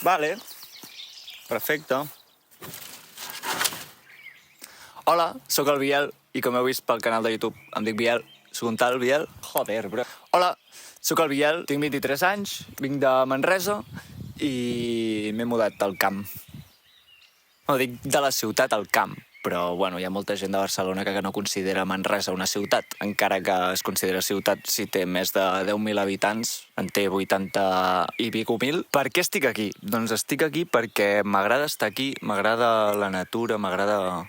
Vale. Perfecte. Hola, sóc el Biel i com heu vist pel canal de YouTube em dic Biel, sóc un tal Biel. Joder, bro. Hola, sóc el Biel, tinc 23 anys, vinc de Manresa i m'he mudat al camp. No, dic de la ciutat al camp, però bueno, hi ha molta gent de Barcelona que no considera Manresa una ciutat, encara que es considera ciutat si té més de 10.000 habitants, en té 80 i pico mil. Per què estic aquí? Doncs estic aquí perquè m'agrada estar aquí, m'agrada la natura, m'agrada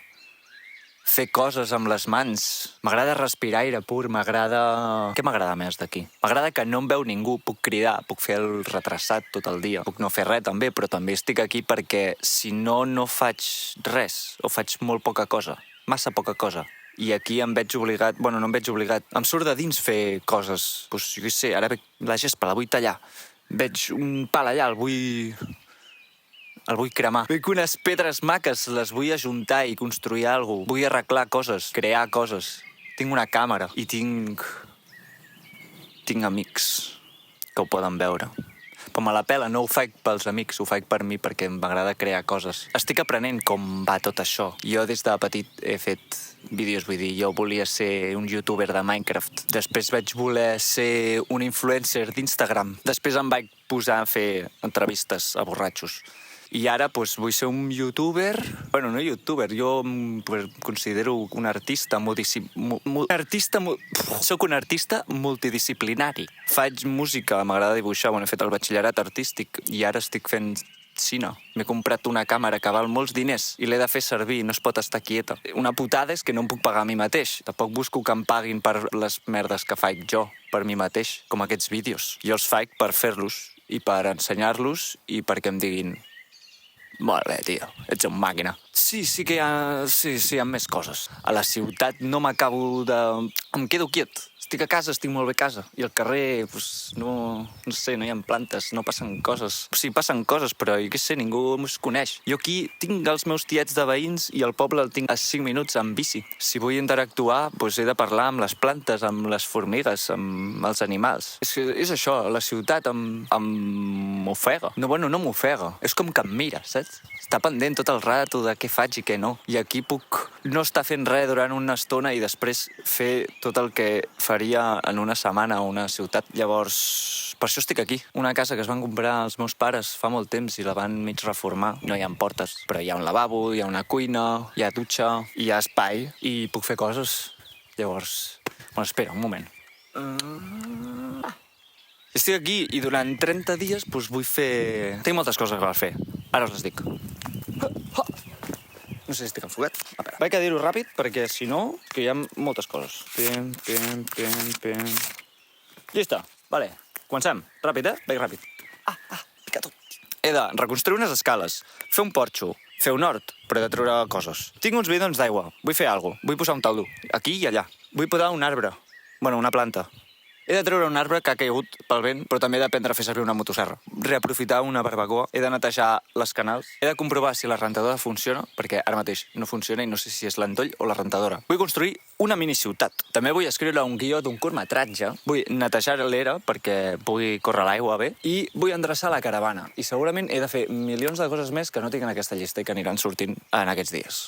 fer coses amb les mans, m'agrada respirar aire pur, m'agrada... Què m'agrada més d'aquí? M'agrada que no em veu ningú, puc cridar, puc fer el retrasat tot el dia, puc no fer res també, però també estic aquí perquè si no, no faig res, o faig molt poca cosa, massa poca cosa. I aquí em veig obligat, bueno, no em veig obligat, em surt de dins fer coses, doncs jo què sé, ara veig la gespa, la vull tallar, veig un pal allà, el vull cremar. Veig unes pedres maques, les vull ajuntar i construir alguna cosa. Vull arreglar coses, crear coses. Tinc una càmera i tinc amics que ho poden veure. Però me la pela, no ho faig pels amics, ho faig per mi perquè m'agrada crear coses. Estic aprenent com va tot això. Jo des de petit he fet vídeos, vull dir, jo volia ser un youtuber de Minecraft. Després vaig voler ser un influencer d'Instagram. Després em vaig posar a fer entrevistes a borratxos. I ara doncs, vull ser un youtuber... Bueno, no youtuber, jo em considero un artista Soc un artista multidisciplinari. Faig música, m'agrada dibuixar, bueno, he fet el batxillerat artístic i ara estic fent cine. M'he comprat una càmera que val molts diners i l'he de fer servir, no es pot estar quieta. Una putada és que no em puc pagar a mi mateix. Tampoc busco que em paguin per les merdes que faig jo, per mi mateix, com aquests vídeos. Jo els faig per fer-los i per ensenyar-los i perquè em diguin: molt bé, tio, ets un màquina. Sí que hi ha més coses. A la ciutat no m'acabo de... Em quedo quiet. Estic a casa, estic molt bé a casa. I al carrer, doncs, no sé, no hi ha plantes, no passen coses. Sí, passen coses, però jo què sé, ningú es coneix. Jo aquí tinc els meus tiets de veïns i el poble el tinc a 5 minuts amb bici. Si vull interactuar, doncs he de parlar amb les plantes, amb les formigues, amb els animals. És això, la ciutat m'ofega. No m'ofega. És com que em mira, saps? Està pendent tot el rato de què faig i què no. I aquí puc no estar fent res durant una estona i després fer tot el que faria en una setmana a una ciutat. Llavors, per això estic aquí. Una casa que es van comprar els meus pares fa molt temps i la van mig reformar. No hi ha portes, però hi ha un lavabo, hi ha una cuina, hi ha dutxa, hi ha espai i puc fer coses. Llavors... Bueno, espera, un moment. Estic aquí i durant 30 dies doncs, vull fer... Tinc moltes coses per fer. Ara us les dic. No sé si estic enfocat. Vaig a dir-ho ràpid perquè, si no, que hi ha moltes coses. Pim. Llista. Vale. Comencem. Ràpid, Vaig ràpid. Pica tot. He de reconstruir unes escales, fer un porxo, fer un hort, però he de treure coses. Tinc uns bidons d'aigua. Vull fer alguna cosa. Vull posar un taldo. Aquí i allà. Vull podar un arbre. Bueno, una planta. He de treure un arbre que ha caigut pel vent, però també he d'aprendre a fer servir una motosserra. Reaprofitar una barbacoa. He de netejar les canals. He de comprovar si la rentadora funciona, perquè ara mateix no funciona i no sé si és l'endoll o la rentadora. Vull construir una miniciutat. També vull escriure un guió d'un curtmetratge. Vull netejar l'era perquè pugui córrer l'aigua bé. I vull endreçar la caravana. I segurament he de fer milions de coses més que no tinc en aquesta llista i que aniran sortint en aquests dies.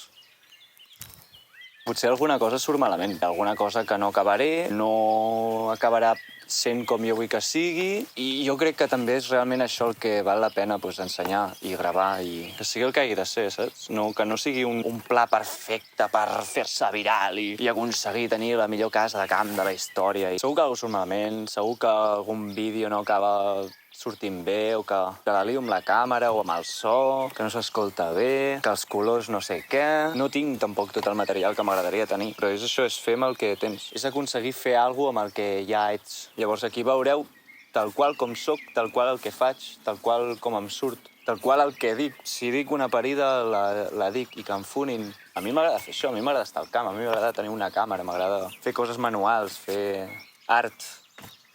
Potser alguna cosa surt malament, alguna cosa que no acabaré, no acabarà sent com jo vull que sigui, i jo crec que també és realment això el que val la pena ensenyar i gravar, i que sigui el que hagi de ser, saps? Que no sigui un pla perfecte per fer-se viral i aconseguir tenir la millor casa de camp de la història. I segur que alguna cosa surt malament, segur que algun vídeo no acaba sortint bé, o que la lio amb la càmera o amb el so, que no s'escolta bé, que els colors no sé què... No tinc tampoc tot el material que m'agradaria tenir, però és això, és fer amb el que tens. És aconseguir fer alguna cosa amb el que ja ets. Llavors aquí veureu tal qual com soc, tal qual el que faig, tal qual com em surt, tal qual el que dic. Si dic una parida, la dic, i que em funin. A mi m'agrada fer això, a mi m'agrada estar al camp, a mi m'agrada tenir una càmera, m'agrada fer coses manuals, fer art,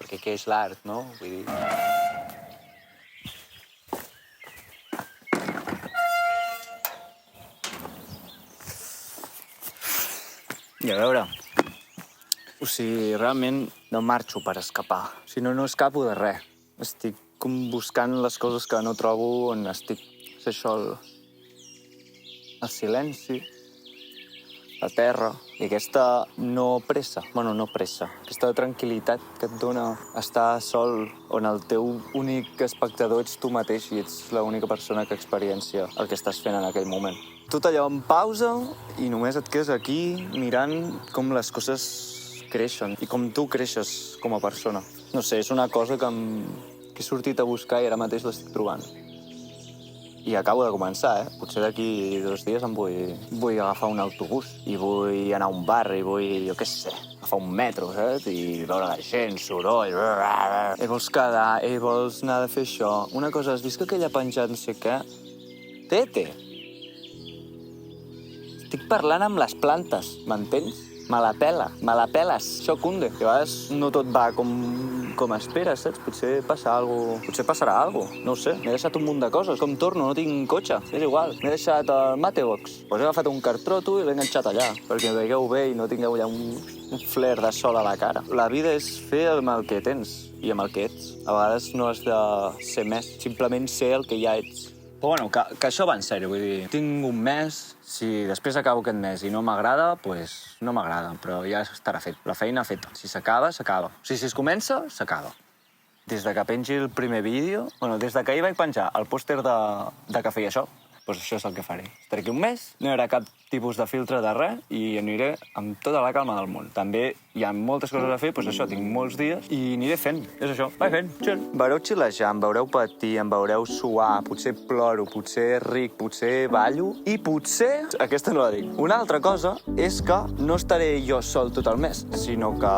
perquè què és l'art, no? Vull dir... I a veure, realment no marxo per escapar. Si no, no escapo de res. Estic com buscant les coses que no trobo on estic. És això, el silenci, la terra i aquesta no pressa, aquesta tranquil·litat que et dona estar sol on el teu únic espectador ets tu mateix i ets l'única persona que experiencia el que estàs fent en aquell moment. Tot allò en pausa i només et quedes aquí mirant com les coses creixen i com tu creixes com a persona. No sé, és una cosa que he sortit a buscar i ara mateix l'estic trobant. I acabo de començar, Potser d'aquí 2 dies vull agafar un autobús i vull anar a un bar i vull, jo què sé, agafar un metro, saps? I veure la gent, soroll... vols quedar, vols anar a fer això... Una cosa, has vist que aquella penjat no sé què? Tete! Estic parlant amb les plantes, m'entens? Me la peles, això cunde. I a vegades no tot va com esperes, saps? Potser passarà alguna cosa, no ho sé. M'he deixat un munt de coses. Com torno? No tinc cotxe, és igual. M'he deixat el Matebox. Pues he agafat un cartró i l'he enganxat allà, perquè em veieu bé i no tingueu allà un flair de sol a la cara. La vida és fer amb el que tens i amb el que ets. A vegades no has de ser més, simplement ser el que ja ets. Però bueno, que això va en sèrio, vull dir, tinc un mes, si després acabo aquest mes i no m'agrada, doncs no m'agrada, però ja estarà fet, la feina feta. Si s'acaba, s'acaba. O sigui, si es comença, s'acaba. Des de que pengi el primer vídeo, des de que ahir vaig penjar el pòster de que feia això, doncs això és el que faré. Estaré aquí un mes, no hi haurà cap tipus de filtre de res i aniré amb tota la calma del món. També hi ha moltes coses a fer, doncs això, tinc molts dies i aniré fent, és això, vaig fent, chill. Em veureu xilejar, em veureu patir, em veureu suar, potser ploro, potser ric, potser ballo i potser, aquesta no la dic, una altra cosa és que no estaré jo sol tot el mes, sinó que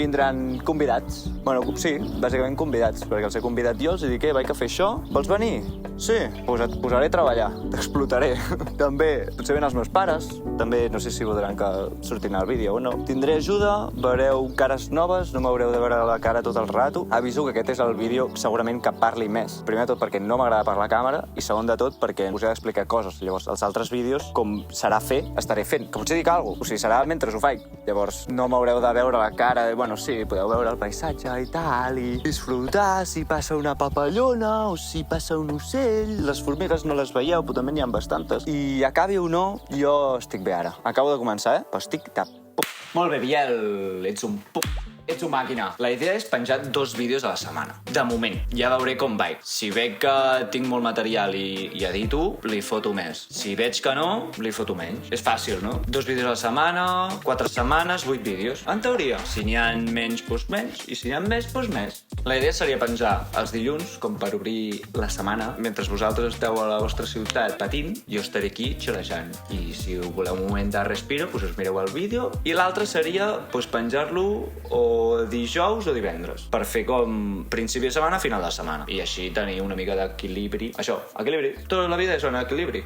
vindran convidats. Bueno, sí, bàsicament convidats, perquè els he convidat jo, els dic, vaig a fer això, vols venir? Sí, doncs et posaré a treballar, t'explotaré. També, potser venen els meus pares, també no sé si voldran que surtin al vídeo o no. Tindré ajuda, veureu cares noves, no m'haureu de veure la cara tot el rato. Aviso que aquest és el vídeo segurament que parli més. Primer de tot perquè no m'agrada parlar a càmera i segon de tot perquè us he d'explicar coses. Llavors, els altres vídeos, com serà fer, estaré fent. Que potser dic alguna cosa, o sigui, serà mentre ho faig. Llavors, no m'haureu de veure la cara, bueno, sí, podeu veure el paisatge i tal, i disfrutar si passa una papallona o si passa un ocell. Les formigues no les veieu, però també n'hi ha bastantes. I acabi o no, jo estic bé ara. Acabo de començar, però estic de pup. Molt bé, Biel, ets un pup. Ets una màquina. La idea és penjar 2 vídeos a la setmana. De moment, ja veuré com vaig. Si veig que tinc molt material i edito, li foto més. Si veig que no, li foto menys. És fàcil, no? 2 vídeos a la setmana, 4 setmanes, 8 vídeos. En teoria, si n'hi ha menys, doncs menys, i si n'hi ha més, doncs més. La idea seria penjar els dilluns, com per obrir la setmana, mentre vosaltres esteu a la vostra ciutat patint, jo estaré aquí xerejant. I si voleu un moment de respiro, doncs us mireu el vídeo. I l'altre seria penjar-lo o dijous o divendres, per fer com principi de setmana, final de setmana. I així tenir una mica d'equilibri. Això, equilibri. Tota la vida és un equilibri.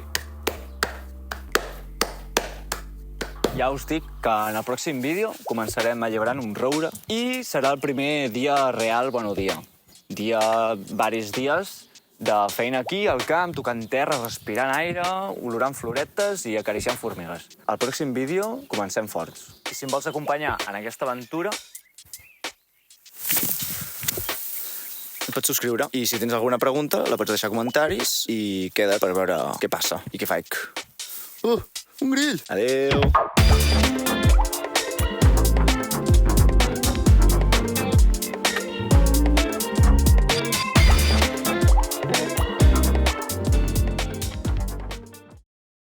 Ja us dic que en el pròxim vídeo començarem alliberant un roure i serà el primer dia real, varis dies de feina aquí, al camp, tocant terra, respirant aire, olorant floretes i acariciant formigues. Al pròxim vídeo comencem forts. I si em vols acompanyar en aquesta aventura, et pots subscriure. I si tens alguna pregunta, la pots deixar a comentaris i queda per veure què passa i què faig. Un grill! Adéu!